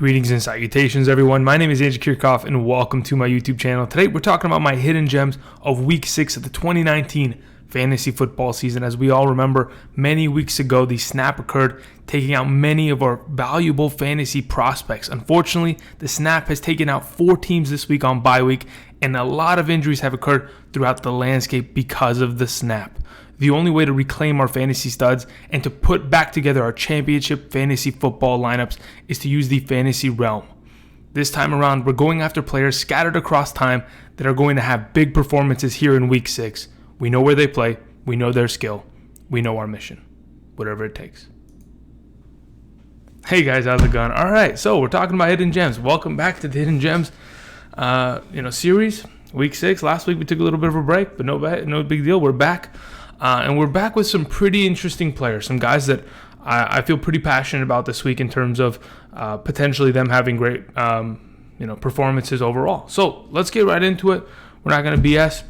Greetings and salutations, everyone. My name is Adrian Peterson, and welcome to my YouTube channel. Today, we're talking about my hidden gems of Week 6 of the 2019 fantasy football season. As we all remember, many weeks ago, the snap occurred, taking out many of our valuable fantasy prospects. Unfortunately, the snap has taken out 4 teams this week on bye week, and a lot of injuries have occurred throughout the landscape because of the snap. The only way to reclaim our fantasy studs and to put back together our championship fantasy football lineups is to use the fantasy realm. This time around, we're going after players scattered across time that are going to have big performances here in Week 6. We know where they play, we know their skill, we know our mission, whatever it takes. Hey guys, how's it going? All right, so we're talking about hidden gems. Welcome back to the hidden gems series, Week 6. Last week we took a little bit of a break, but no big deal. We're back. And we're back with some pretty interesting players, some guys that I feel pretty passionate about this week in terms of potentially them having great performances overall. So let's get right into it. We're not going to BS.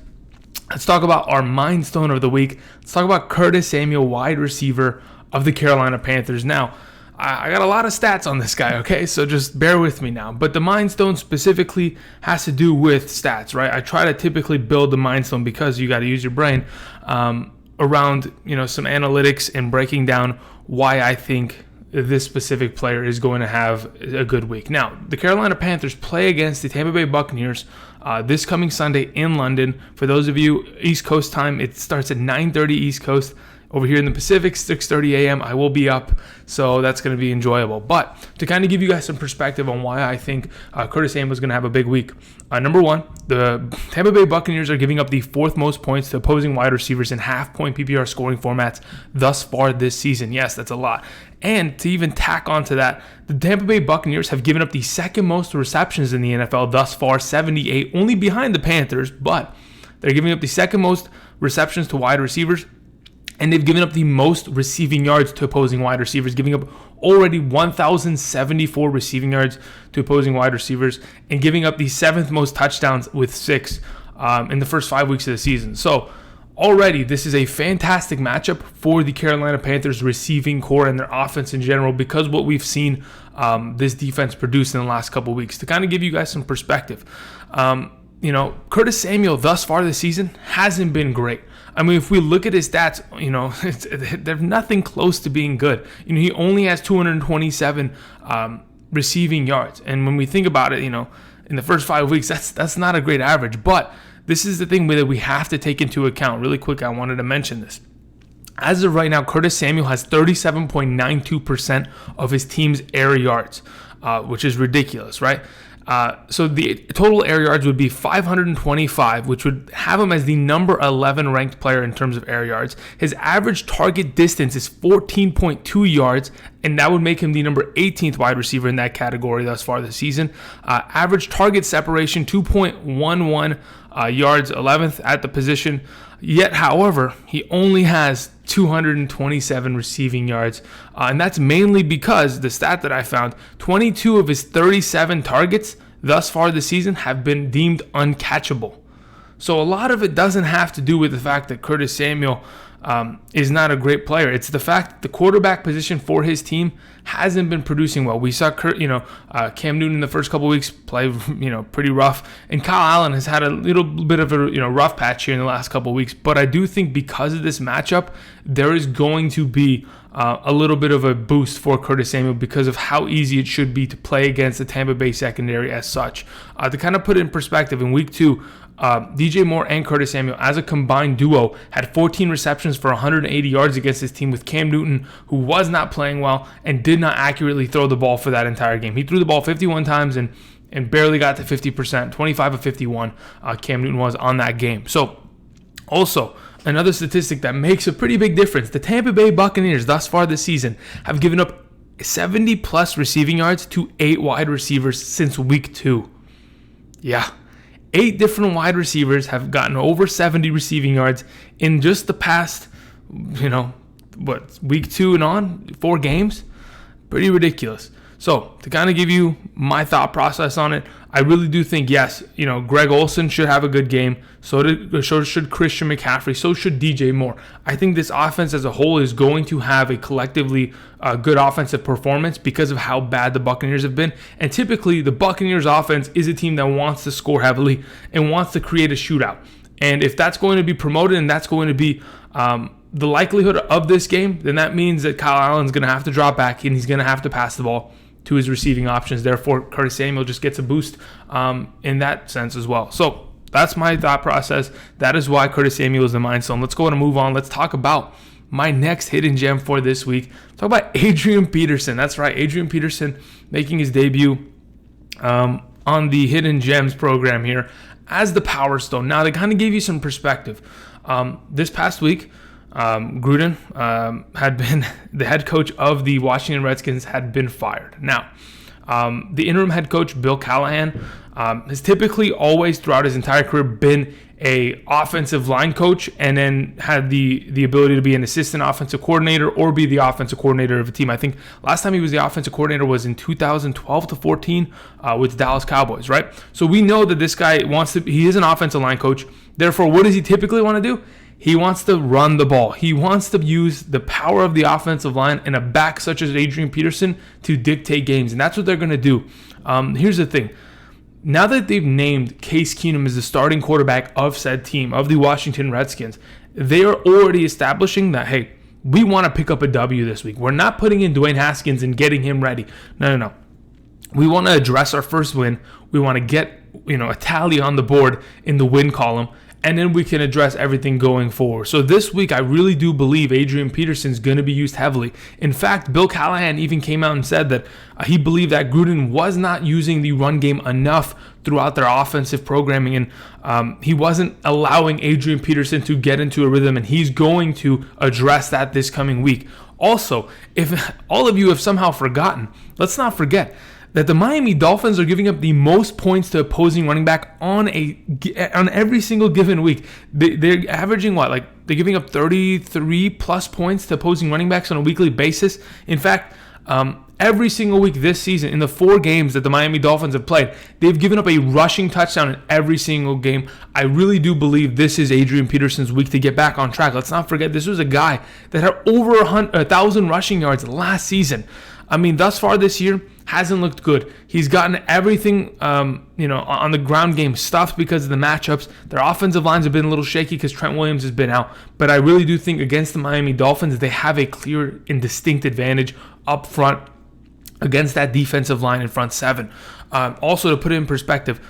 Let's talk about our Mind Stone of the week. Let's talk about Curtis Samuel, wide receiver of the Carolina Panthers. Now, I got a lot of stats on this guy, okay? So just bear with me now. But the Mind Stone specifically has to do with stats, right? I try to typically build the Mind Stone because you got to use your brain around some analytics and breaking down why I think this specific player is going to have a good week. Now, the Carolina Panthers play against the Tampa Bay Buccaneers this coming Sunday in London. For those of you East Coast time, it starts at 9:30 East Coast. Over here in the Pacific, 6:30 a.m., I will be up, so that's going to be enjoyable. But to kind of give you guys some perspective on why I think Curtis Samuel is going to have a big week. Number one, the Tampa Bay Buccaneers are giving up the 4th most points to opposing wide receivers in half-point PPR scoring formats thus far this season. Yes, that's a lot. And to even tack onto that, the Tampa Bay Buccaneers have given up the 2nd most receptions in the NFL thus far, 78, only behind the Panthers, but they're giving up the 2nd most receptions to wide receivers. And they've given up the most receiving yards to opposing wide receivers, giving up already 1,074 receiving yards to opposing wide receivers, and giving up the 7th most touchdowns with 6 in the first 5 weeks of the season. So already this is a fantastic matchup for the Carolina Panthers receiving core and their offense in general, because what we've seen this defense produce in the last couple weeks. To kind of give you guys some perspective, Curtis Samuel thus far this season hasn't been great. I mean, if we look at his stats, they're nothing close to being good. He only has 227 receiving yards. And when we think about it, in the first 5 weeks, that's not a great average. But this is the thing that we have to take into account. Really quick, I wanted to mention this. As of right now, Curtis Samuel has 37.92% of his team's air yards, which is ridiculous, right? So the total air yards would be 525, which would have him as the number 11 ranked player in terms of air yards. His average target distance is 14.2 yards, and that would make him the number 18th wide receiver in that category thus far this season. Average target separation, 2.11 yards, 11th at the position. Yet, however, he only has 227 receiving yards, and that's mainly because the stat that I found, 22 of his 37 targets thus far this season have been deemed uncatchable. So a lot of it doesn't have to do with the fact that Curtis Samuel is not a great player. It's the fact that the quarterback position for his team hasn't been producing well. We saw Cam Newton in the first couple weeks play pretty rough, and Kyle Allen has had a little bit of a rough patch here in the last couple weeks. But I do think because of this matchup, there is going to be a little bit of a boost for Curtis Samuel because of how easy it should be to play against the Tampa Bay secondary as such. To kind of put it in perspective, in Week 2, DJ Moore and Curtis Samuel, as a combined duo, had 14 receptions for 180 yards against his team, with Cam Newton, who was not playing well and did not accurately throw the ball for that entire game. He threw the ball 51 times and barely got to 50%, 25 of 51 Cam Newton was on that game. So also, another statistic that makes a pretty big difference, the Tampa Bay Buccaneers thus far this season have given up 70 plus receiving yards to 8 wide receivers since Week 2. Yeah. 8 different wide receivers have gotten over 70 receiving yards in just the past, Week 2 and on, 4 games. Pretty ridiculous. So to kind of give you my thought process on it, I really do think, yes, Greg Olsen should have a good game. So should Christian McCaffrey. So should DJ Moore. I think this offense as a whole is going to have a collectively good offensive performance because of how bad the Buccaneers have been. And typically, the Buccaneers offense is a team that wants to score heavily and wants to create a shootout. And if that's going to be promoted and that's going to be the likelihood of this game, then that means that Kyle Allen's going to have to drop back and he's going to have to pass the ball to his receiving options. Therefore, Curtis Samuel just gets a boost in that sense as well. So that's my thought process. That is why Curtis Samuel is the mind zone. Let's go ahead and move on. Let's talk about my next hidden gem for this week. Talk about Adrian Peterson. That's right, Adrian Peterson making his debut on the Hidden Gems program here as the Power Stone. Now, to kind of give you some perspective, this past week, Gruden had been the head coach of the Washington Redskins had been fired. Now, the interim head coach, Bill Callahan, has typically always throughout his entire career been a offensive line coach and then had the ability to be an assistant offensive coordinator or be the offensive coordinator of a team. I think last time he was the offensive coordinator was in 2012 to 14 with the Dallas Cowboys, right? So we know that this guy he is an offensive line coach. Therefore, what does he typically want to do? He wants to run the ball. He wants to use the power of the offensive line and a back such as Adrian Peterson to dictate games. And that's what they're going to do. Here's the thing. Now that they've named Case Keenum as the starting quarterback of said team, of the Washington Redskins, they are already establishing that, hey, we want to pick up a W this week. We're not putting in Dwayne Haskins and getting him ready. No. We want to address our first win. We want to get a tally on the board in the win column, and then we can address everything going forward. So this week, I really do believe Adrian Peterson is going to be used heavily. In fact, Bill Callahan even came out and said that he believed that Gruden was not using the run game enough throughout their offensive programming, and he wasn't allowing Adrian Peterson to get into a rhythm, and he's going to address that this coming week. Also, if all of you have somehow forgotten, let's not forget that the Miami Dolphins are giving up the most points to opposing running back on every single given week. They're averaging what? They're giving up 33 plus points to opposing running backs on a weekly basis. In fact, every single week this season, in the 4 games that the Miami Dolphins have played, they've given up a rushing touchdown in every single game. I really do believe this is Adrian Peterson's week to get back on track. Let's not forget, this was a guy that had over 1,000 rushing yards last season. I mean, thus far this year, hasn't looked good. He's gotten everything, on the ground game stuffed because of the matchups. Their offensive lines have been a little shaky because Trent Williams has been out. But I really do think against the Miami Dolphins, they have a clear and distinct advantage up front against that defensive line in front seven. Also, to put it in perspective,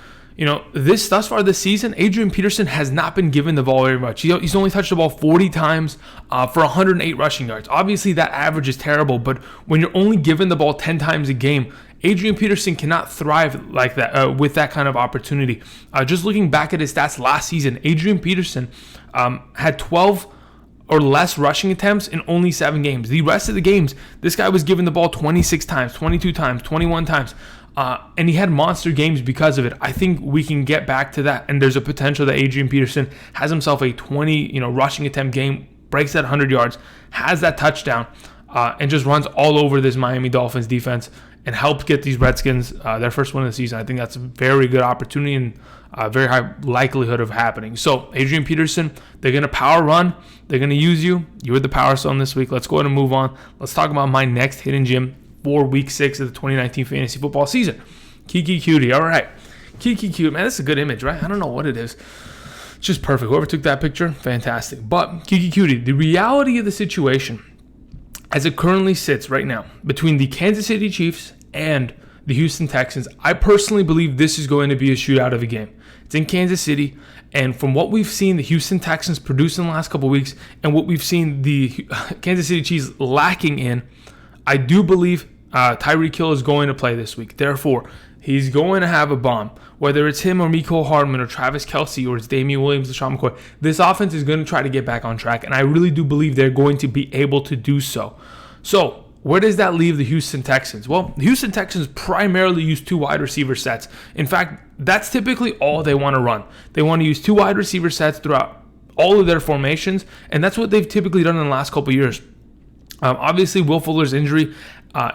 thus far this season, Adrian Peterson has not been given the ball very much. He's only touched the ball 40 times for 108 rushing yards. Obviously, that average is terrible, but when you're only given the ball 10 times a game, Adrian Peterson cannot thrive like that with that kind of opportunity. Just looking back at his stats last season, Adrian Peterson had 12 or less rushing attempts in only 7 games. The rest of the games, this guy was given the ball 26 times, 22 times, 21 times. And he had monster games because of it. I think we can get back to that. And there's a potential that Adrian Peterson has himself a 20, rushing attempt game, breaks that 100 yards, has that touchdown, and just runs all over this Miami Dolphins defense and helps get these Redskins their first win of the season. I think that's a very good opportunity and a very high likelihood of happening. So Adrian Peterson, they're going to power run. They're going to use you. You're the Power Stone this week. Let's go ahead and move on. Let's talk about my next hidden gem for Week 6 of the 2019 fantasy football season. Keke Coutee. All right. Keke Coutee. Man, that's a good image, right? I don't know what it is. It's just perfect. Whoever took that picture, fantastic. But Keke Coutee, the reality of the situation as it currently sits right now between the Kansas City Chiefs and the Houston Texans, I personally believe this is going to be a shootout of a game. It's in Kansas City, and from what we've seen the Houston Texans produce in the last couple of weeks and what we've seen the Kansas City Chiefs lacking in, I do believe Tyreek Hill is going to play this week. Therefore, he's going to have a bomb. Whether it's him or Mecole Hardman or Travis Kelce or it's Damian Williams, LaShawn McCoy, this offense is going to try to get back on track, and I really do believe they're going to be able to do so. So, where does that leave the Houston Texans? Well, the Houston Texans primarily use 2 wide receiver sets. In fact, that's typically all they want to run. They want to use 2 wide receiver sets throughout all of their formations, and that's what they've typically done in the last couple of years. Obviously, Will Fuller's injury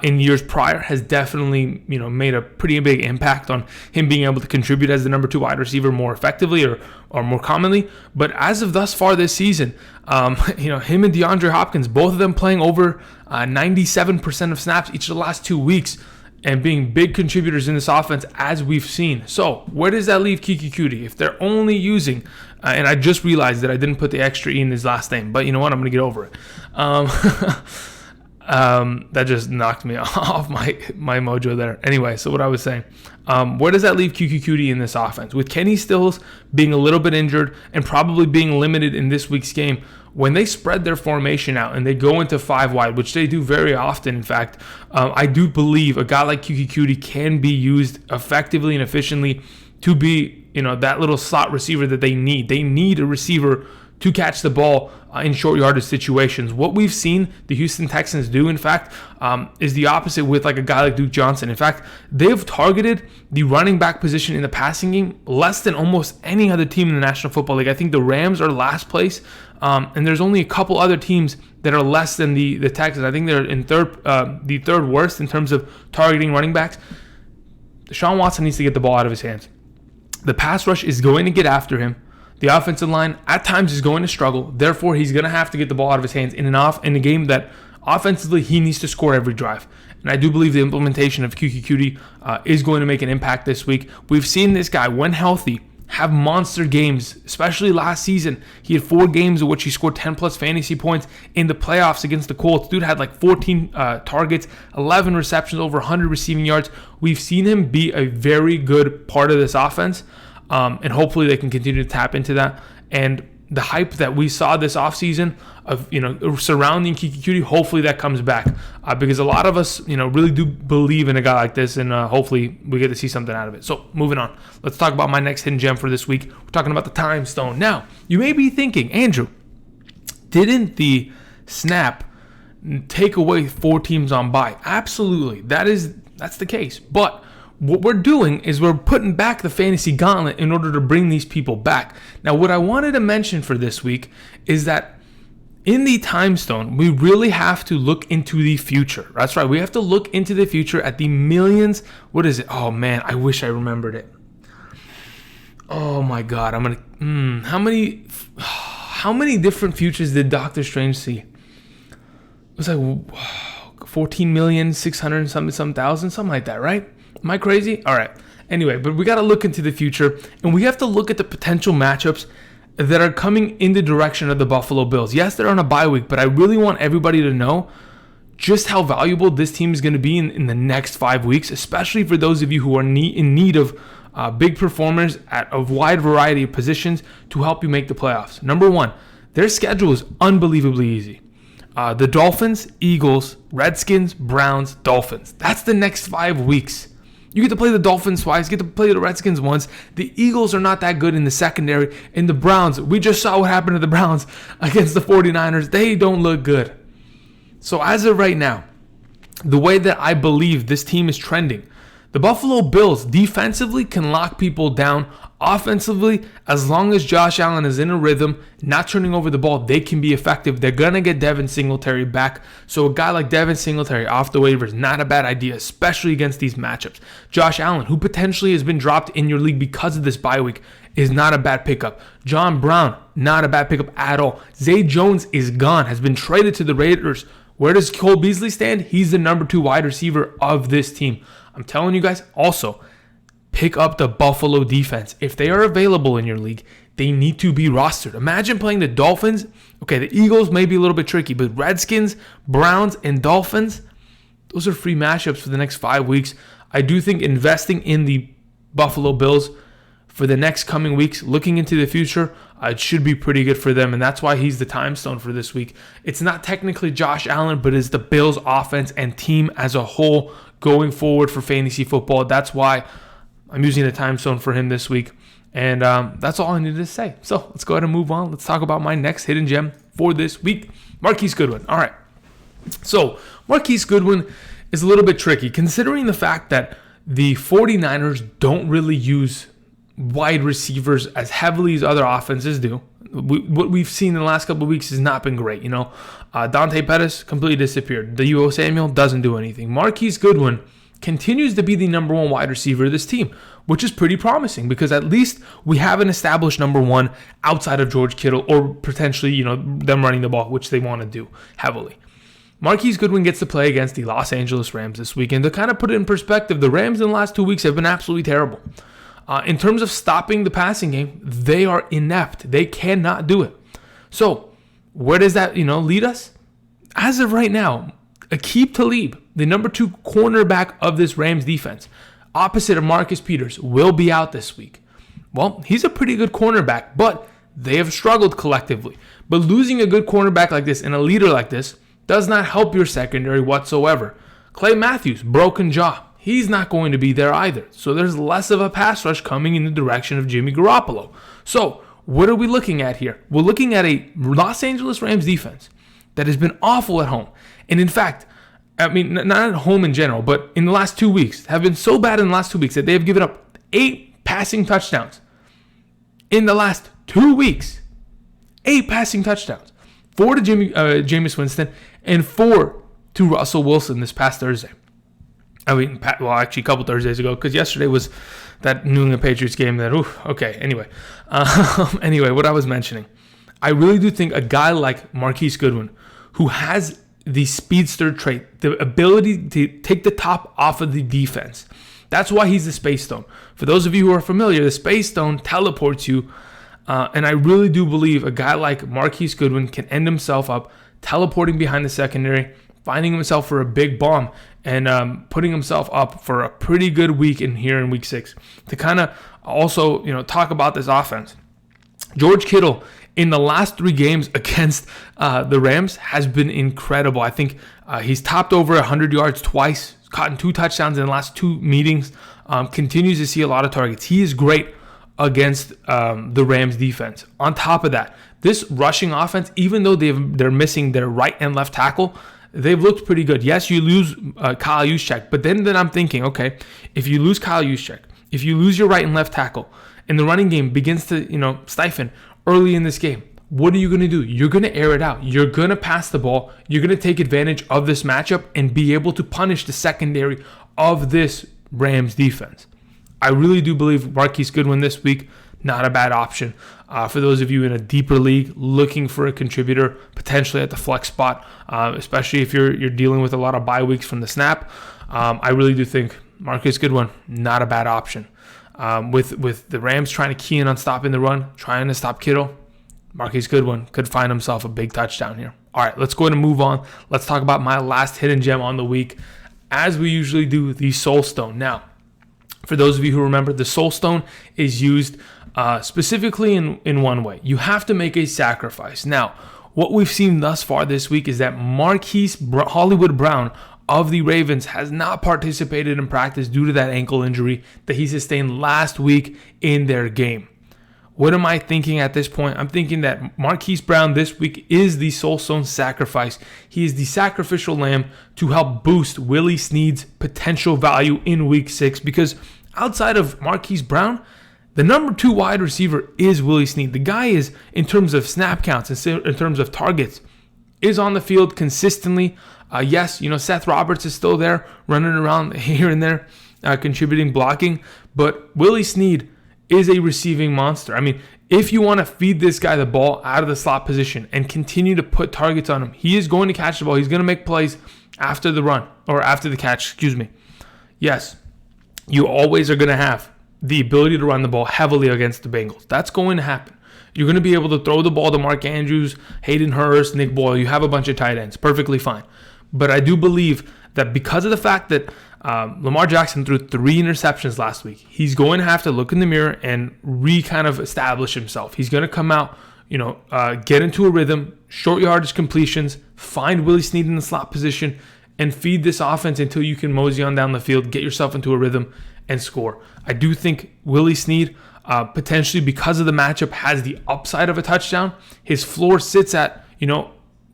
in years prior has definitely, made a pretty big impact on him being able to contribute as the number 2 wide receiver more effectively or more commonly. But as of thus far this season, him and DeAndre Hopkins, both of them playing over 97% of snaps each of the last 2 weeks and being big contributors in this offense as we've seen. So where does that leave Keke Coutee? If they're only using, and I just realized that I didn't put the extra E in his last name, but you know what? I'm going to get over it. That just knocked me off my mojo there. Anyway, so what I was saying, where does that leave Keke Coutee in this offense? With Kenny Stills being a little bit injured and probably being limited in this week's game, when they spread their formation out and they go into 5 wide, which they do very often, in fact, I do believe a guy like Keke Coutee can be used effectively and efficiently to be, that little slot receiver that they need. They need a receiver to catch the ball in short yardage situations. What we've seen the Houston Texans do, in fact, is the opposite with like a guy like Duke Johnson. In fact, they've targeted the running back position in the passing game less than almost any other team in the National Football League. I think the Rams are last place, and there's only a couple other teams that are less than the Texans. I think they're in the third worst in terms of targeting running backs. Deshaun Watson needs to get the ball out of his hands. The pass rush is going to get after him. The offensive line at times is going to struggle. Therefore, he's going to have to get the ball out of his hands in a game that offensively he needs to score every drive. And I do believe the implementation of Keke Coutee is going to make an impact this week. We've seen this guy, when healthy, have monster games, especially last season. He had 4 games in which he scored 10-plus fantasy points in the playoffs against the Colts. Dude had like 14 targets, 11 receptions, over 100 receiving yards. We've seen him be a very good part of this offense. And hopefully they can continue to tap into that. And the hype that we saw this offseason of, surrounding Keke Coutee, hopefully that comes back. Because a lot of us, really do believe in a guy like this, and hopefully we get to see something out of it. So moving on, let's talk about my next hidden gem for this week. We're talking about the time stone. Now, you may be thinking, Andrew, didn't the snap take away 4 teams on bye? Absolutely. That's the case. But what we're doing is we're putting back the Fantasy Gauntlet in order to bring these people back. Now, what I wanted to mention for this week is that in the time stone, we really have to look into the future. That's right. We have to look into the future at the millions. What is it? Oh, man, I wish I remembered it. Oh, my God. How many different futures did Doctor Strange see? It was like 14,600,000, something like that, right? Am I crazy? All right. Anyway, but we got to look into the future, and we have to look at the potential matchups that are coming in the direction of the Buffalo Bills. Yes, they're on a bye week, but I really want everybody to know just how valuable this team is going to be in the next 5 weeks, especially for those of you who are in need of big performers at a wide variety of positions to help you make the playoffs. Number 1, their schedule is unbelievably easy. The Dolphins, Eagles, Redskins, Browns, Dolphins. That's the next 5 weeks. You get to play the Dolphins twice, get to play the Redskins once. The Eagles are not that good in the secondary. And the Browns, we just saw what happened to the Browns against the 49ers. They don't look good. So as of right now, the way that I believe this team is trending, the Buffalo Bills defensively can lock people down. Offensively, as long as Josh Allen is in a rhythm, not turning over the ball, they can be effective. They're going to get Devin Singletary back. So a guy like Devin Singletary off the waiver is not a bad idea, especially against these matchups. Josh Allen, who potentially has been dropped in your league because of this bye week, is not a bad pickup. John Brown, not a bad pickup at all. Zay Jones is gone, has been traded to the Raiders. Where does Cole Beasley stand? He's the number 2 wide receiver of this team. I'm telling you guys, also, pick up the Buffalo defense. If they are available in your league, they need to be rostered. Imagine playing the Dolphins. Okay, the Eagles may be a little bit tricky, but Redskins, Browns, and Dolphins, those are free matchups for the next 5 weeks. I do think investing in the Buffalo Bills for the next coming weeks, looking into the future, it should be pretty good for them, and that's why he's the time stone for this week. It's not technically Josh Allen, but it's the Bills offense and team as a whole going forward for fantasy football. That's why I'm using the time stone for him this week. And that's all I needed to say. So let's go ahead and move on. Let's talk about my next hidden gem for this week, Marquise Goodwin. All right. So Marquise Goodwin is a little bit tricky considering the fact that the 49ers don't really use wide receivers as heavily as other offenses do. What we've seen in the last couple of weeks has not been great. Dante Pettis completely disappeared. Deebo Samuel doesn't do anything. Marquise Goodwin continues to be the number one wide receiver of this team, which is pretty promising because at least we have an established number one outside of George Kittle or potentially, them running the ball, which they want to do heavily. Marquise Goodwin gets to play against the Los Angeles Rams this weekend. To kind of put it in perspective, the Rams in the last 2 weeks have been absolutely terrible. In terms of stopping the passing game, they are inept. They cannot do it. So where does that, lead us? As of right now, Aqib Talib, the number 2 cornerback of this Rams defense, opposite of Marcus Peters, will be out this week. Well, he's a pretty good cornerback, but they have struggled collectively. But losing a good cornerback like this and a leader like this does not help your secondary whatsoever. Clay Matthews, broken jaw. He's not going to be there either. So there's less of a pass rush coming in the direction of Jimmy Garoppolo. So what are we looking at here? We're looking at a Los Angeles Rams defense that has been awful at home. And in fact, not at home in general, but in the last 2 weeks, have been so bad in the last 2 weeks that they have given up 8 passing touchdowns. In the last 2 weeks, 8 passing touchdowns. 4 to Jameis Winston and 4 to Russell Wilson this past Thursday. Actually a couple Thursdays ago, because yesterday was that New England Patriots game that, anyway. Anyway, what I was mentioning, I really do think a guy like Marquise Goodwin, who has the speedster trait, the ability to take the top off of the defense, that's why he's the Space Stone. For those of you who are familiar, the Space Stone teleports you, and I really do believe a guy like Marquise Goodwin can end himself up teleporting behind the secondary, finding himself for a big bomb, and putting himself up for a pretty good week in week 6. To kind of also, talk about this offense. George Kittle in the last 3 games against the Rams has been incredible. I think he's topped over 100 yards twice, caught 2 touchdowns in the last 2 meetings, continues to see a lot of targets. He is great against the Rams defense. On top of that, this rushing offense, even though they're missing their right and left tackle, they've looked pretty good. Yes, you lose Kyle Juszczyk, but then I'm thinking, okay, if you lose Kyle Juszczyk, if you lose your right and left tackle, and the running game begins to, stiffen early in this game, what are you going to do? You're going to air it out. You're going to pass the ball. You're going to take advantage of this matchup and be able to punish the secondary of this Rams defense. I really do believe Marquise Goodwin this week, not a bad option. For those of you in a deeper league looking for a contributor, potentially at the flex spot, especially if you're dealing with a lot of bye weeks from the snap, I really do think Marquise Goodwin, not a bad option. With the Rams trying to key in on stopping the run, trying to stop Kittle, Marquise Goodwin could find himself a big touchdown here. All right, let's go ahead and move on. Let's talk about my last hidden gem on the week, as we usually do, the Soul Stone. Now, for those of you who remember, the Soul Stone is used specifically in one way. You have to make a sacrifice. Now, what we've seen thus far this week is that Hollywood Brown of the Ravens has not participated in practice due to that ankle injury that he sustained last week in their game. What am I thinking at this point? I'm thinking that Marquise Brown this week is the Soul Stone sacrifice. He is the sacrificial lamb to help boost Willie Snead's potential value in week 6, because outside of Marquise Brown, the number 2 wide receiver is Willie Snead. The guy is, in terms of snap counts, in terms of targets, is on the field consistently. Yes, Seth Roberts is still there, running around here and there, contributing, blocking. But Willie Snead is a receiving monster. I mean, if you want to feed this guy the ball out of the slot position and continue to put targets on him, he is going to catch the ball. He's going to make plays after the run, or after the catch, Yes, you always are going to have the ability to run the ball heavily against the Bengals. That's going to happen. You're going to be able to throw the ball to Mark Andrews, Hayden Hurst, Nick Boyle. You have a bunch of tight ends. Perfectly fine. But I do believe that because of the fact that Lamar Jackson threw 3 interceptions last week, he's going to have to look in the mirror and kind of establish himself. He's going to come out, get into a rhythm, short yardage completions, find Willie Snead in the slot position, and feed this offense until you can mosey on down the field, get yourself into a rhythm, and score. I do think Willie Snead, potentially because of the matchup, has the upside of a touchdown. His floor sits at,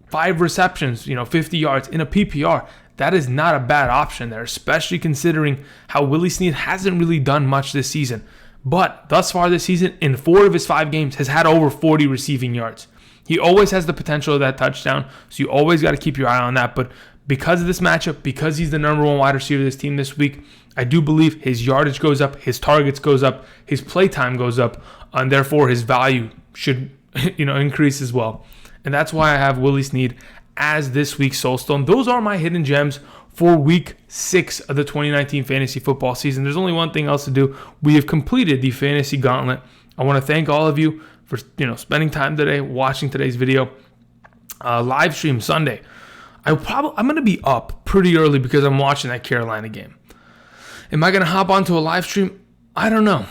5 receptions, 50 yards in a PPR. That is not a bad option there, especially considering how Willie Snead hasn't really done much this season. But thus far this season, in 4 of his 5 games, has had over 40 receiving yards. He always has the potential of that touchdown, so you always got to keep your eye on that. But because of this matchup, because he's the number 1 wide receiver of this team this week, I do believe his yardage goes up, his targets goes up, his play time goes up, and therefore his value should increase as well. And that's why I have Willie Snead as this week's Soulstone. Those are my hidden gems for week 6 of the 2019 fantasy football season. There's only one thing else to do. We have completed the Fantasy Gauntlet. I want to thank all of you for spending time today, watching today's video. Live stream Sunday. I'm going to be up pretty early because I'm watching that Carolina game. Am I going to hop onto a live stream? I don't know.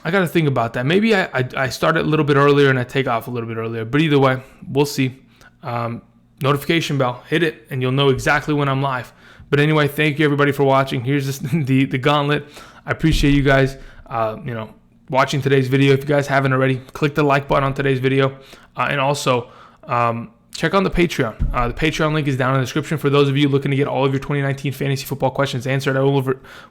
I got to think about that. Maybe I start it a little bit earlier and I take off a little bit earlier. But either way, we'll see. Notification bell, hit it, and you'll know exactly when I'm live. But anyway, thank you everybody for watching. Here's the gauntlet. I appreciate you guys, watching today's video. If you guys haven't already, click the like button on today's video, and also check on the Patreon. The Patreon link is down in the description for those of you looking to get all of your 2019 fantasy football questions answered.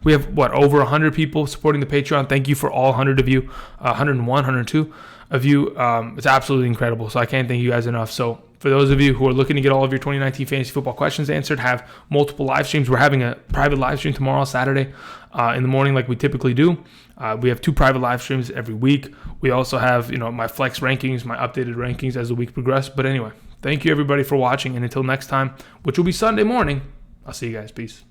We have over 100 people supporting the Patreon. Thank you for all 100 of you, 101, 102 of you. It's absolutely incredible. So I can't thank you guys enough. So for those of you who are looking to get all of your 2019 fantasy football questions answered, have multiple live streams. We're having a private live stream tomorrow, Saturday, in the morning like we typically do. We have 2 private live streams every week. We also have, my flex rankings, my updated rankings as the week progresses. But anyway, thank you everybody for watching. And until next time, which will be Sunday morning, I'll see you guys. Peace.